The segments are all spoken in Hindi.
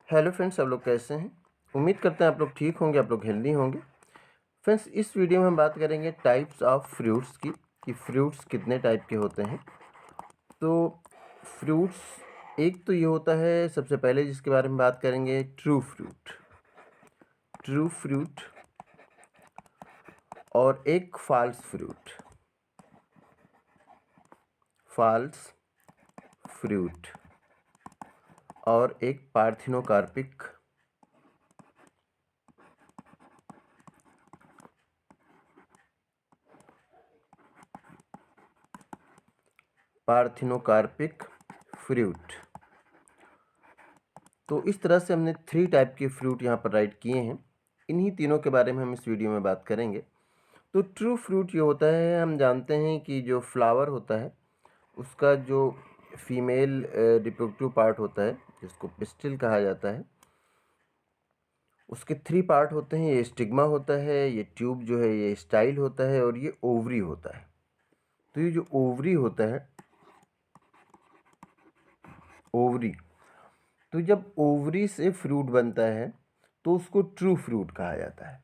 हेलो फ्रेंड्स, आप लोग कैसे हैं? उम्मीद करते हैं आप लोग ठीक होंगे, आप लोग हेल्दी होंगे। फ्रेंड्स, इस वीडियो में हम बात करेंगे टाइप्स ऑफ फ्रूट्स की, कि फ्रूट्स कितने टाइप के होते हैं। तो फ्रूट्स, एक तो ये होता है सबसे पहले जिसके बारे में बात करेंगे, ट्रू फ्रूट। ट्रू फ्रूट और एक फॉल्स फ्रूट। फॉल्स फ्रूट और एक पार्थिनोकार्पिक। Parthenocarpic fruit. तो इस तरह से हमने 3 टाइप के फ्रूट यहाँ पर राइट किए हैं। इन्हीं तीनों के बारे में हम इस वीडियो में बात करेंगे। तो ट्रू फ्रूट ये होता है, हम जानते हैं कि जो फ्लावर होता है उसका जो फीमेल रिप्रोडक्टिव पार्ट होता है, जिसको पिस्टिल कहा जाता है, उसके 3 पार्ट होते हैं। ये स्टिग्मा होता है, ये ट्यूब जो है ये स्टाइल होता है, और ये ओवरी होता है। तो ये जो ओवरी होता है, ओवरी, तो जब ओवरी से फ्रूट बनता है तो उसको ट्रू फ्रूट कहा जाता है।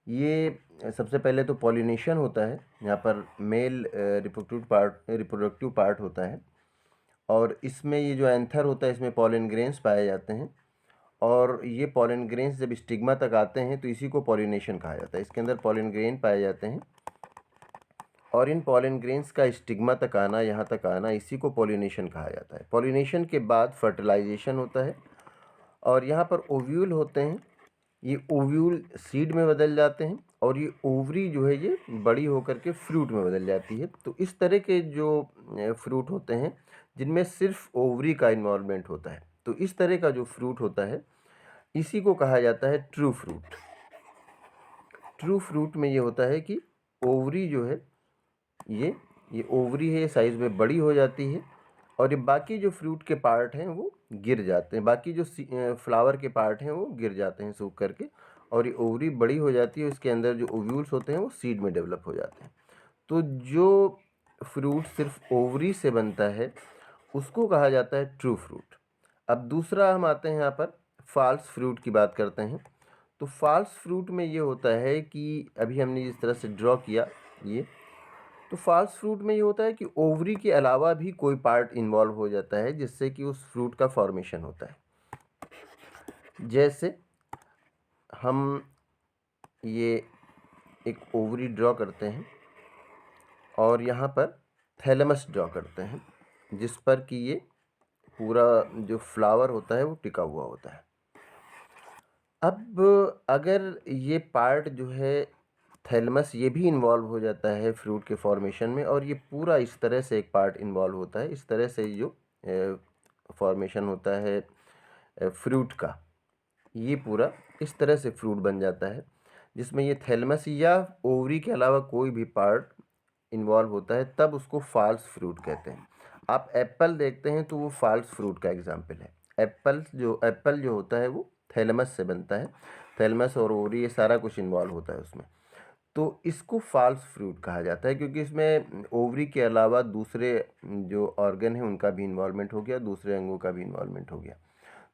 ये सबसे पहले तो पॉलिनेशन होता है, यहाँ पर मेल रिप्रोडक्टिव पार्ट होता है, और इसमें ये जो एंथर होता है इसमें पॉलन ग्रेन्स पाए जाते हैं, और ये पॉलन ग्रेन्स जब स्टिग्मा तक आते हैं तो इसी को पॉलिनेशन कहा जाता है। इसके अंदर पॉलन ग्रेन पाए जाते हैं, और इन पॉलन ग्रेन्स का स्टिग्मा तक आना, यहाँ तक आना, इसी को पॉलिनेशन कहा जाता है। पॉलिनेशन के बाद फर्टिलाइजेशन होता है, और यहाँ पर ओव्यूल होते हैं। ये ओव्यूल सीड में बदल जाते हैं, और ये ओवरी जो है ये बड़ी होकर के फ्रूट में बदल जाती है। तो इस तरह के जो फ्रूट होते हैं जिनमें सिर्फ ओवरी का इन्वॉल्वमेंट होता है, तो इस तरह का जो फ्रूट होता है इसी को कहा जाता है ट्रू फ्रूट। ट्रू फ्रूट में ये होता है कि ओवरी जो है ये ओवरी है, साइज़ में बड़ी हो जाती है, और ये बाकी जो फ्रूट के पार्ट हैं वो गिर जाते हैं, बाकी जो फ्लावर के पार्ट हैं वो गिर जाते हैं सूख करके, और ये ओवरी बड़ी हो जाती है। इसके अंदर जो ओव्यूल्स होते हैं वो सीड में डेवलप हो जाते हैं। तो जो फ्रूट सिर्फ ओवरी से बनता है उसको कहा जाता है ट्रू फ्रूट। अब दूसरा हम आते हैं यहाँ पर फॉल्स फ्रूट की बात करते हैं। तो फॉल्स फ्रूट में ये होता है कि अभी हमने जिस तरह से ड्रॉ किया ये, तो फॉल्स फ्रूट में ये होता है कि ओवरी के अलावा भी कोई पार्ट इन्वॉल्व हो जाता है जिससे कि उस फ्रूट का फॉर्मेशन होता है। जैसे हम ये एक ओवरी ड्रॉ करते हैं, और यहाँ पर थैलेमस ड्रॉ करते हैं, जिस पर कि ये पूरा जो फ्लावर होता है वो टिका हुआ होता है। अब अगर ये पार्ट जो है थैलेमस, ये भी इन्वॉल्व हो जाता है फ्रूट के फॉर्मेशन में, और ये पूरा इस तरह से एक पार्ट इन्वॉल्व होता है, इस तरह से जो फॉर्मेशन होता है फ्रूट का, ये पूरा इस तरह से फ्रूट बन जाता है, जिसमें ये थैलेमस या ओवरी के अलावा कोई भी पार्ट इन्वॉल्व होता है, तब उसको फॉल्स फ्रूट कहते हैं। आप एप्पल देखते हैं तो वो फॉल्स फ्रूट का एग्जाम्पल है। एप्पल जो होता है वो थैलेमस से बनता है, थैलेमस और ओवरी ये सारा कुछ इन्वॉल्व होता है उसमें। तो इसको फॉल्स फ्रूट कहा जाता है, क्योंकि इसमें ओवरी के अलावा दूसरे जो ऑर्गन है उनका भी इन्वॉल्वमेंट हो गया, दूसरे अंगों का भी इन्वॉल्वमेंट हो गया।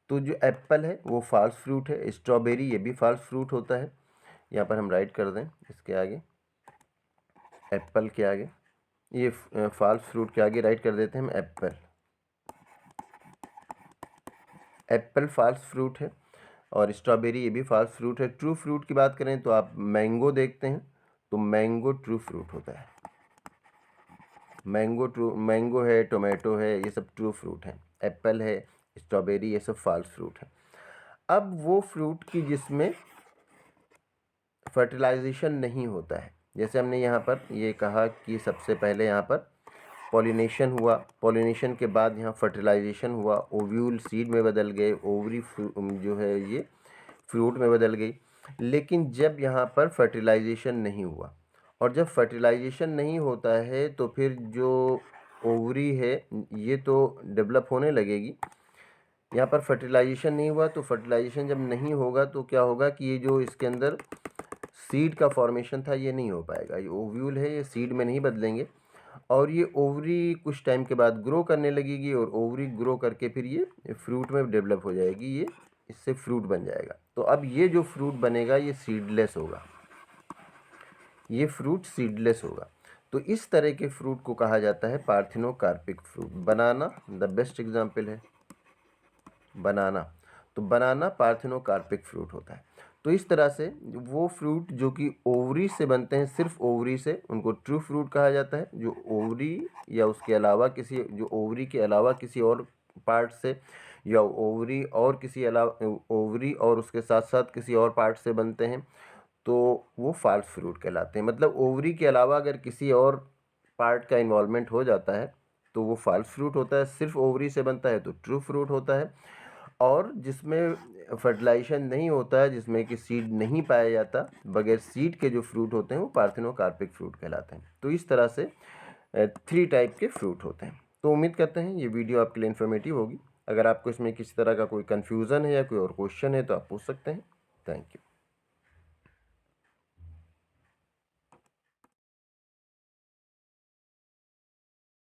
तो जो एप्पल है वो फॉल्स फ्रूट है। स्ट्रॉबेरी ये भी फॉल्स फ्रूट होता है। यहाँ पर हम राइट कर दें इसके आगे, एप्पल के आगे, ये फॉल्स फ्रूट के आगे राइट कर देते हैं हम एप्पल। एप्पल फॉल्स फ्रूट है, और स्ट्रॉबेरी ये भी फॉल्स फ्रूट है। ट्रू फ्रूट की बात करें तो आप मैंगो देखते हैं, तो मैंगो ट्रू फ्रूट होता है। मैंगो है, टोमेटो है, ये सब ट्रू फ्रूट हैं। एप्पल है, स्ट्रॉबेरी, ये सब फॉल्स फ्रूट है। अब वो फ्रूट की जिसमें फर्टिलाइजेशन नहीं होता है, जैसे हमने यहाँ पर ये कहा कि सबसे पहले यहाँ पर पॉलिनेशन हुआ, पॉलिनेशन के बाद यहाँ फर्टिलाइजेशन हुआ, ओव्यूल सीड में बदल गए, ओवरी जो है ये फ्रूट में बदल गई। लेकिन जब यहाँ पर फर्टिलाइजेशन नहीं हुआ, और जब फर्टिलाइजेशन नहीं होता है तो फिर जो ओवरी है ये तो डेवलप होने लगेगी। यहाँ पर फर्टिलाइजेशन नहीं हुआ, तो फर्टिलाइजेशन जब नहीं होगा तो क्या होगा कि ये जो इसके अंदर सीड का फॉर्मेशन था ये नहीं हो पाएगा। ये ओव्यूल है, ये सीड में नहीं बदलेंगे, और ये ओवरी कुछ टाइम के बाद ग्रो करने लगेगी, और ओवरी ग्रो करके फिर ये फ्रूट में डेवलप हो जाएगी। ये इससे फ्रूट बन जाएगा। तो अब ये जो फ्रूट बनेगा ये सीडलेस होगा, ये फ्रूट सीडलेस होगा। तो इस तरह के फ्रूट को कहा जाता है parthenocarpic fruit. Banana the best example है, बनाना। तो बनाना पार्थिनोकार्पिक फ्रूट होता है। तो इस तरह से वो फ्रूट जो कि ओवरी से बनते हैं, सिर्फ ओवरी से, उनको ट्रू फ्रूट कहा जाता है। जो ओवरी या उसके अलावा किसी, जो ओवरी के अलावा किसी और पार्ट से, या ओवरी और किसी अलावा, ओवरी और उसके साथ साथ किसी और पार्ट से बनते हैं, तो वो फॉल्स फ्रूट कहलाते हैं। मतलब ओवरी के अलावा अगर किसी और पार्ट का इन्वॉल्वमेंट हो जाता है तो वो फॉल्स फ्रूट होता है। सिर्फ ओवरी से बनता है तो ट्रू फ्रूट होता है। और जिसमें फर्टिलाइजेशन नहीं होता है, जिसमें कि सीड नहीं पाया जाता, बगैर सीड के जो फ्रूट होते हैं वो पार्थिनोकार्पिक फ्रूट कहलाते हैं। तो इस तरह से 3 टाइप के फ्रूट होते हैं। तो उम्मीद करते हैं ये वीडियो आपके लिए इन्फॉर्मेटिव होगी। अगर आपको इसमें किसी तरह का कोई कन्फ्यूज़न है या कोई और क्वेश्चन है तो आप पूछ सकते हैं। Thank you.